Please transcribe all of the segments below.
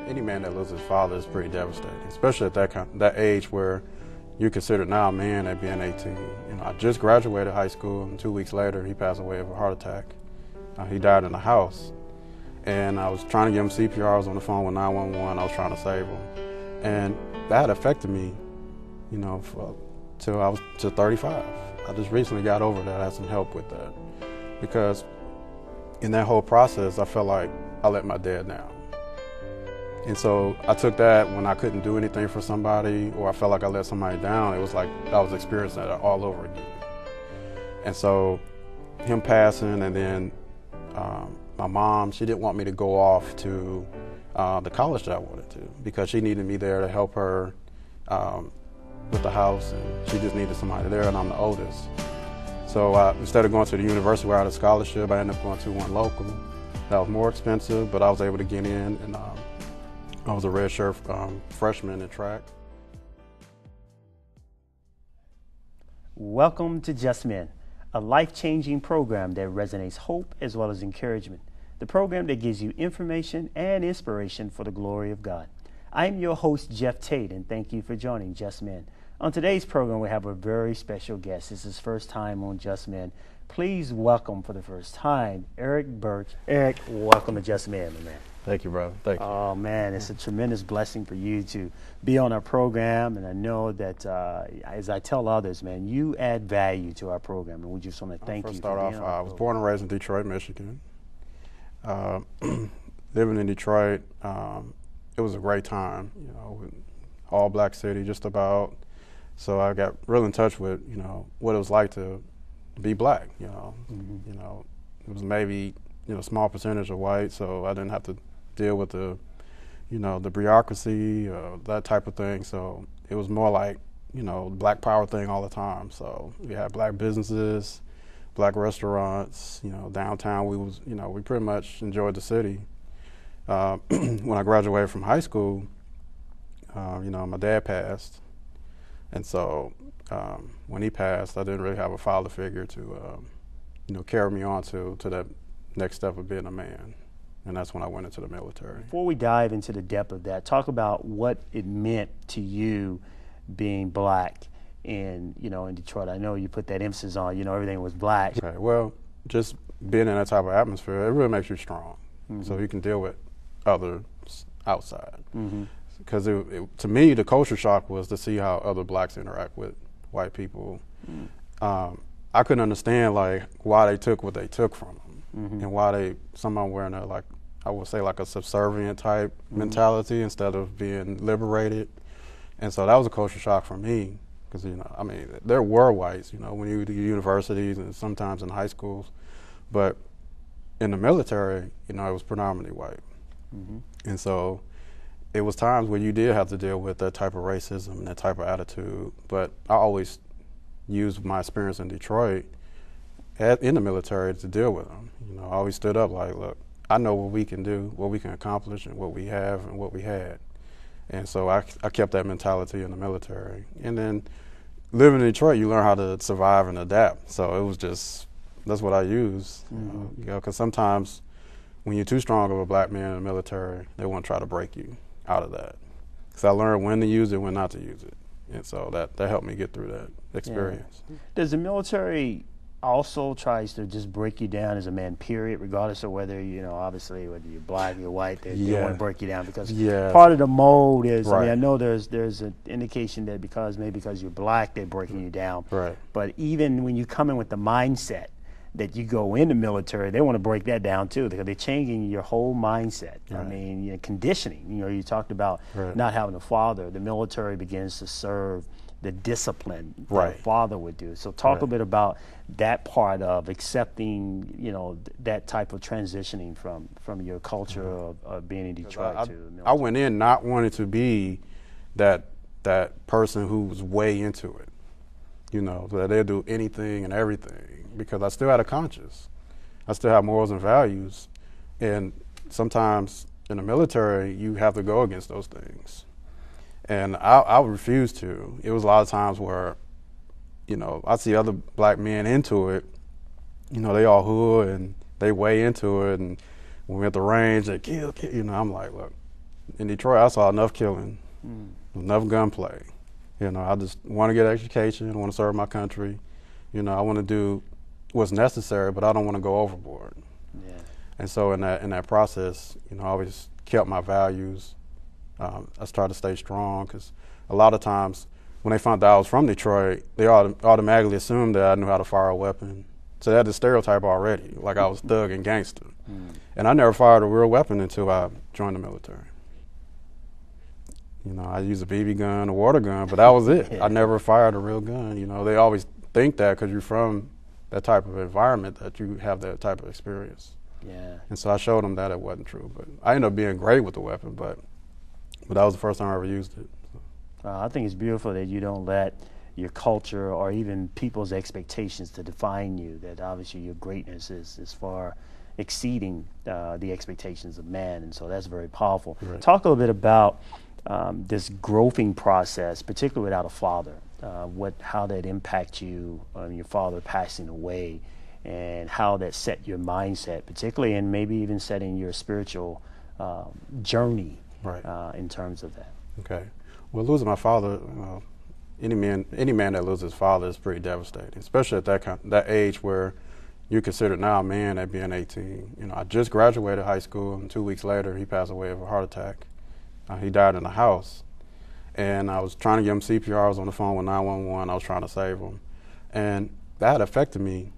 Any man that loses his father is pretty devastating, especially at that age where you consider now a man at being 18. I just graduated high school, and 2 weeks later, he passed away of a heart attack. He died in the house, and I was trying to give him CPR. I was on the phone with 911. I was trying to save him, and that affected me, till I was 35. I just recently got over that. I had some help with that, because in that whole process, I felt like I let my dad down. And so I took that when I couldn't do anything for somebody, or I felt like I let somebody down. It was like I was experiencing that all over again. And so him passing, and then my mom, she didn't want me to go off to the college that I wanted to, because she needed me there to help her with the house, and she just needed somebody there, and I'm the oldest. So instead of going to the university where I had a scholarship, I ended up going to one local. That was more expensive, but I was able to get in, and I was a redshirt freshman in track. Welcome to Just Men, a life-changing program that resonates hope as well as encouragement. The program that gives you information and inspiration for the glory of God. I'm your host, Jeff Tate, and thank you for joining Just Men. On today's program, we have a very special guest. This is his first time on Just Men. Please welcome for the first time, Eric Burch. Eric, welcome to Just Men, my man. Thank you, brother. Thank you. Oh, man, it's a tremendous blessing for you to be on our program. And I know that, as I tell others, man, you add value to our program. And we just want to thank you for being on our I was born and raised in Detroit, Michigan. Living in Detroit, it was a great time, all black city, just about. So I got real in touch with, what it was like to be black, Mm-hmm. It was maybe, a small percentage of white, so I didn't have to deal with the bureaucracy, that type of thing. So it was more like, black power thing all the time. So we had black businesses, black restaurants, downtown. We pretty much enjoyed the city. When I graduated from high school, my dad passed. And so when he passed, I didn't really have a father figure to, carry me on to that next step of being a man. And that's when I went into the military. Before we dive into the depth of that, talk about what it meant to you being black in Detroit. I know you put that emphasis on, everything was black. Okay, well, just being in that type of atmosphere, it really makes you strong. Mm-hmm. So you can deal with others outside. Because to me, the culture shock was to see how other blacks interact with white people. I couldn't understand why they took what they took from them, and why someone wearing I would say a subservient type mentality instead of being liberated. And so that was a culture shock for me, because there were whites, when you go to universities and sometimes in high schools, but in the military, it was predominantly white. And so it was times where you did have to deal with that type of racism and that type of attitude. But I always used my experience in Detroit in the military to deal with them. I always stood up look, I know what we can do, what we can accomplish, and what we have and what we had. And so I kept that mentality in the military. And then living in Detroit, you learn how to survive and adapt. So it was that's what I used. Because sometimes when you're too strong of a black man in the military, they want to try to break you out of that. So I learned when to use it, when not to use it. And so that helped me get through that experience. Yeah. Does the military also tries to just break you down as a man, period, regardless of whether, obviously whether you're black, you're white, they want to break you down? Because part of the mold is, right. I know there's an indication that because you're black, they're breaking you down. Right. But even when you come in with the mindset that you go in the military, they want to break that down too, because they're changing your whole mindset. Right. Conditioning. You talked about not having a father. The military begins to serve the discipline that a father would do. So talk a bit about that part of accepting, that type of transitioning from your culture of being in Detroit to the military. I went in not wanting to be that person who was way into it, that they'll do anything and everything, because I still had a conscience. I still have morals and values. And sometimes in the military, you have to go against those things. And I refused to. It was a lot of times where, I see other black men into it, they all hood and they way into it. And when we're at the range, they kill. I'm like, look, in Detroit, I saw enough killing, enough gunplay. You know, I just want to get an education. I want to serve my country. You know, I want to do what's necessary, but I don't want to go overboard. Yeah. And so in that process, you know, I always kept my values. I tried to stay strong because a lot of times when they found out I was from Detroit, they automatically assumed that I knew how to fire a weapon. So they had the stereotype already, like I was thug and gangster. And I never fired a real weapon until I joined the military. You know, I used a BB gun, a water gun, but that was it. Yeah. I never fired a real gun. You know, they always think that because you're from that type of environment that you have that type of experience. Yeah. And so I showed them that it wasn't true. But I ended up being great with the weapon, but that was the first time I ever used it. I think it's beautiful that you don't let your culture or even people's expectations to define you, that obviously your greatness is far exceeding the expectations of man, and so that's very powerful. Right. Talk a little bit about this growing process, particularly without a father, how that impacts you, your father passing away, and how that set your mindset, particularly, and maybe even setting your spiritual journey, right. In terms of that. Okay. Well, losing my father, any man that loses his father is pretty devastating, especially at that age where you're considered now a man at being 18. You know, I just graduated high school, and 2 weeks later, he passed away of a heart attack. He died in the house, and I was trying to give him CPR. I was on the phone with 911. I was trying to save him, and that affected me,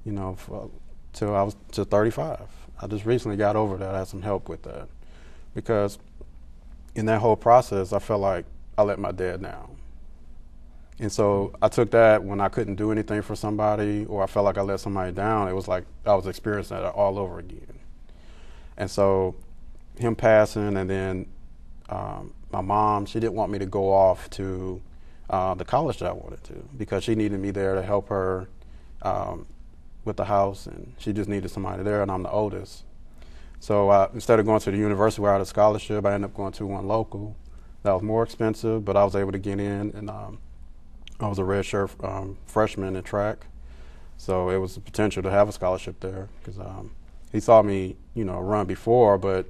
you know, till I was 35. I just recently got over that. I had some help with that, because in that whole process, I felt like I let my dad down. And so I took that when I couldn't do anything for somebody, or I felt like I let somebody down, it was like I was experiencing that all over again. And so him passing, and then my mom, she didn't want me to go off to the college that I wanted to, because she needed me there to help her with the house, and she just needed somebody there, and I'm the oldest. So instead of going to the university where I had a scholarship, I ended up going to one local. That was more expensive, but I was able to get in, and I was a redshirt freshman in track. So it was the potential to have a scholarship there, because he saw me, you know, run before, but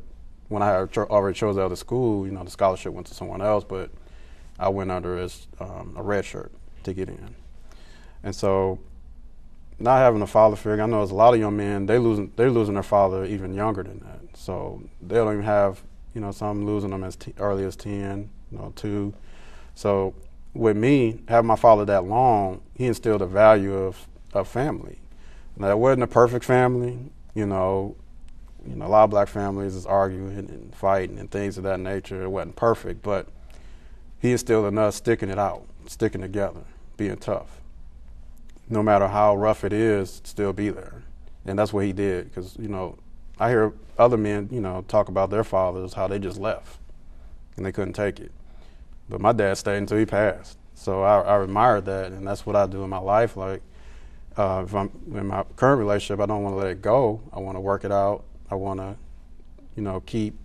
when I had already chose the other school, you know, the scholarship went to someone else, but I went under as a redshirt to get in. And so not having a father figure, I know there's a lot of young men, they're losing their father even younger than that. So they don't even have, you know, some losing them as early as 10, you know, 2. So with me, having my father that long, he instilled a value of family. Now, it wasn't a perfect family, you know, a lot of black families is arguing and fighting and things of that nature. It wasn't perfect, but he instilled in us sticking it out, sticking together, being tough. No matter how rough it is, still be there. And that's what he did, because, you know, I hear other men, you know, talk about their fathers, how they just left and they couldn't take it. But my dad stayed until he passed. So I admired that, and that's what I do in my life. Like, if I'm in my current relationship, I don't want to let it go. I want to work it out. I want to, you know, keep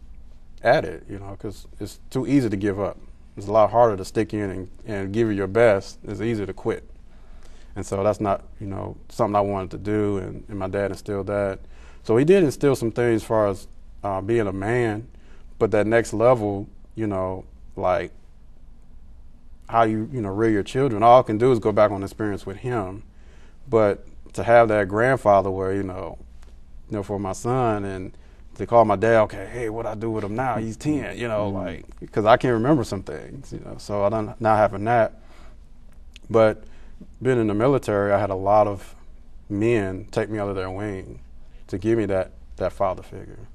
at it, you know, because it's too easy to give up. It's a lot harder to stick in and give it your best. It's easy to quit. And so that's not, you know, something I wanted to do, and my dad instilled that. So he did instill some things as far as being a man, but that next level, you know, like how you know, rear your children, all I can do is go back on experience with him. But to have that grandfather where, you know, for my son, and to call my dad, okay, hey, what I do with him now? He's 10, you know, like, because I can't remember some things, you know, so I don't not having that. But being in the military, I had a lot of men take me under their wing to give me that father figure.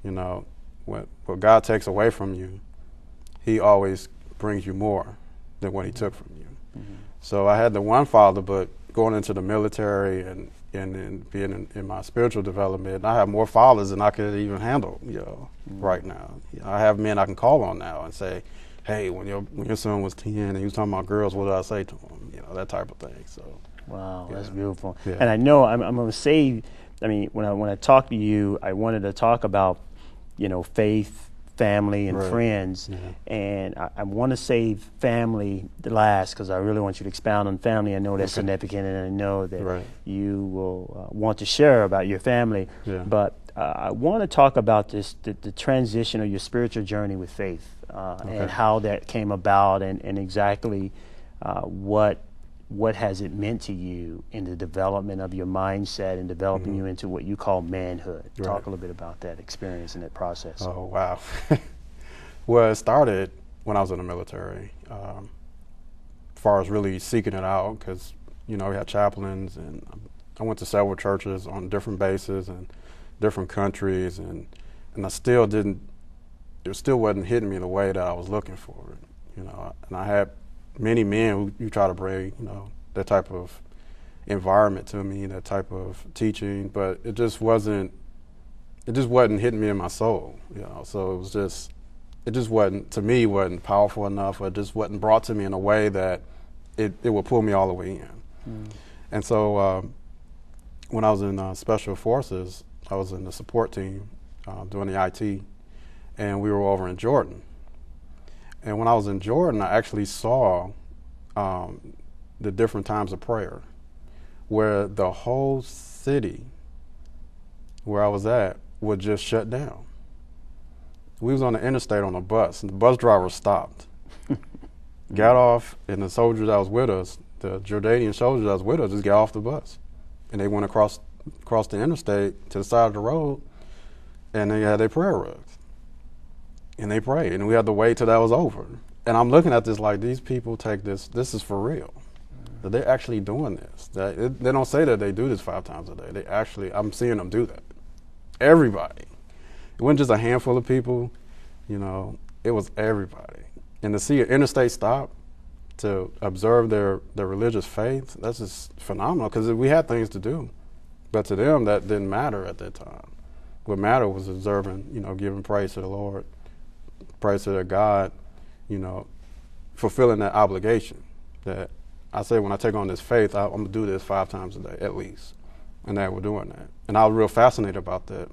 You know, what God takes away from you, he always brings you more than what he took from you. Mm-hmm. So I had the one father, but going into the military and being in my spiritual development, I have more fathers than I could even handle, you know, right now. You know, I have men I can call on now and say, hey, when your son was 10 and he was talking about girls, what did I say to him? You know, that type of thing. So, wow, yeah. That's beautiful. Yeah. And I know I'm going to say, I mean, when I talked to you, I wanted to talk about, you know, faith, family, and right. friends. Yeah. And I want to save family the last, because I really want you to expound on family. I know that's significant, and I know that right. you will want to share about your family. Yeah. But I want to talk about the transition of your spiritual journey with faith, and how that came about, and exactly what has it meant to you in the development of your mindset and developing you into what you call manhood. Right. Talk a little bit about that experience and that process. Oh, wow. Well, it started when I was in the military, as far as really seeking it out, because, we had chaplains, and I went to several churches on different bases and different countries, and I still didn't, it still wasn't hitting me the way that I was looking for it, and I had many men who try to bring, that type of environment to me, that type of teaching, but it just wasn't hitting me in my soul, so it just wasn't, to me, wasn't powerful enough, or it just wasn't brought to me in a way that it would pull me all the way in. And so when I was in Special Forces, I was in the support team doing the IT, and we were over in Jordan. And when I was in Jordan, I actually saw the different times of prayer, where the whole city where I was at would just shut down. We was on the interstate on a bus, and the bus driver stopped, got off, and the soldiers that was with us, the Jordanian soldiers that was with us, just got off the bus. And they went across the interstate to the side of the road, and they had their prayer rugs. And they prayed, and we had to wait till that was over. And I'm looking at this like, these people take this is for real. That they're actually doing this. They don't say that they do this 5 times a day. I'm seeing them do that. Everybody. It wasn't just a handful of people, it was everybody. And to see an interstate stop to observe their religious faith, that's just phenomenal, because we had things to do. But to them, that didn't matter at that time. What mattered was observing, giving praise to the Lord, praise to their God, fulfilling that obligation. That I say, when I take on this faith, I'm going to do this 5 times a day, at least. And they were doing that. And I was real fascinated about that.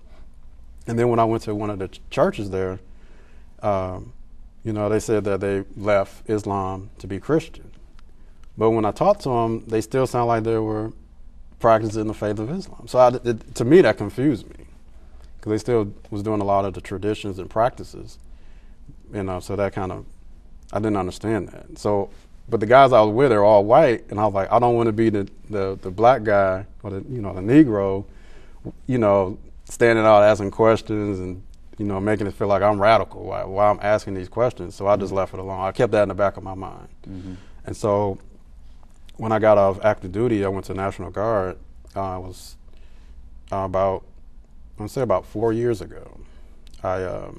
And then when I went to one of the churches there, they said that they left Islam to be Christian. But when I talked to them, they still sound like they were practicing the faith of Islam. So to me, that confused me, because they still was doing a lot of the traditions and practices. So that kind of, I didn't understand that. So, but the guys I was with are all white, and I was like, I don't want to be the black guy or the Negro, standing out asking questions and making it feel like I'm radical while I'm asking these questions. So I just left it alone. I kept that in the back of my mind. And so when I got off active duty, I went to National Guard. I was about 4 years ago. I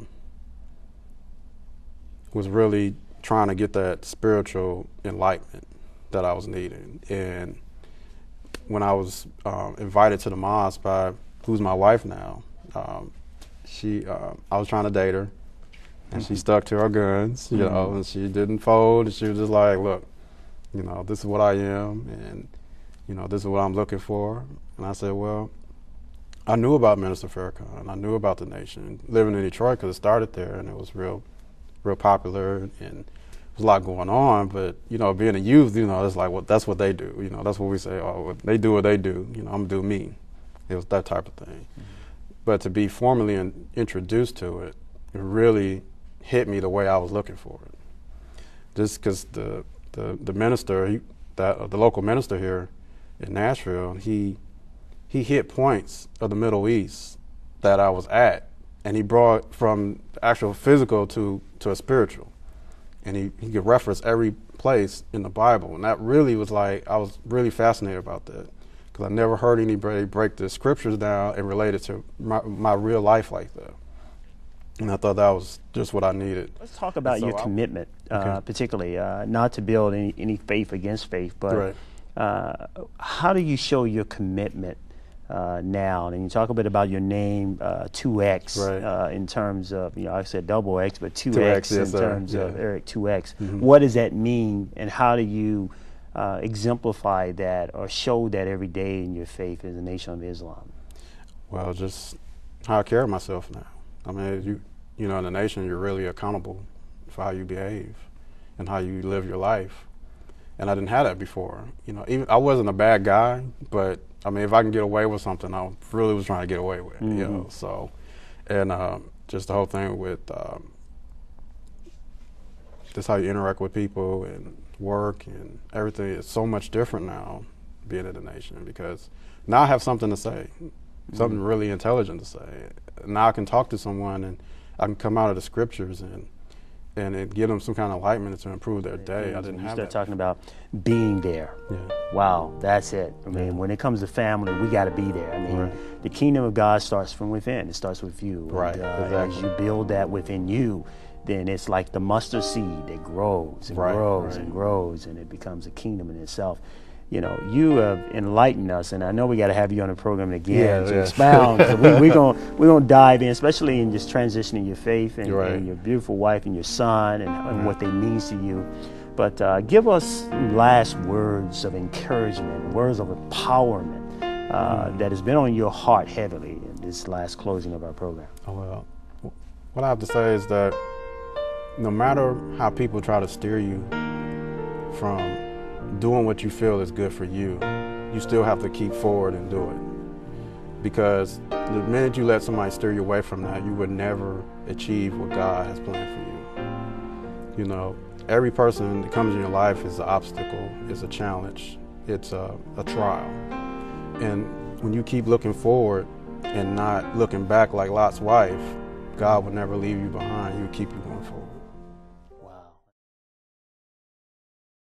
was really trying to get that spiritual enlightenment that I was needing. And when I was invited to the mosque by who's my wife now, I was trying to date her, and she stuck to her guns, and she didn't fold. And she was just like, look, this is what I am, and, this is what I'm looking for. And I said, well, I knew about Minister Farrakhan. I knew about the nation. Living in Detroit, because it started there, and it was real popular, and there was a lot going on. But, being a youth, it's like, well, that's what they do. That's what we say. Oh, they do what they do. I'm going to do me. It was that type of thing. But to be formally introduced to it, it really hit me the way I was looking for it. Just because the minister, the local minister here in Nashville, he hit points of the Middle East that I was at, and he brought from actual physical to a spiritual, and he could reference every place in the Bible, and that really was like, I was really fascinated about that, because I never heard anybody break the scriptures down and relate it to my real life like that. And I thought that was just what I needed. Let's talk about your commitment, particularly, not to build any faith against faith, but how do you show your commitment now? And you talk a bit about your name, 2X, in terms of, I said double X, but 2X in terms of Eric 2X. What does that mean, and how do you exemplify that or show that every day in your faith as a Nation of Islam? Well, just how I carry myself now. I mean, in the nation, you're really accountable for how you behave and how you live your life. And I didn't have that before. Even I wasn't a bad guy, but I mean, if I can get away with something, I really was trying to get away with, you know. So, and just the whole thing with just how you interact with people and work and everything is so much different now, being in the nation, because now I have something to say, something really intelligent to say. Now I can talk to someone and I can come out of the scriptures and it give them some kind of enlightenment to improve their day. I didn't have that. You start talking about being there. Yeah. Wow, that's it. I mean, when it comes to family, we got to be there. I mean, the kingdom of God starts from within. It starts with you. Right, And, exactly. as you build that within you, then it's like the mustard seed that grows and grows and grows, and it becomes a kingdom in itself. You know, you have enlightened us, and I know we got to have you on the program again to expound. So we're gonna dive in, especially in just transitioning your faith and your beautiful wife and your son and what they mean to you. But give us last words of encouragement, words of empowerment that has been on your heart heavily in this last closing of our program. Well, what I have to say is that no matter how people try to steer you from doing what you feel is good for you, you still have to keep forward and do it. Because the minute you let somebody steer you away from that, you would never achieve what God has planned for you. You know, every person that comes in your life is an obstacle, is a challenge, it's a trial. And when you keep looking forward and not looking back like Lot's wife, God will never leave you behind. He'll keep you going forward.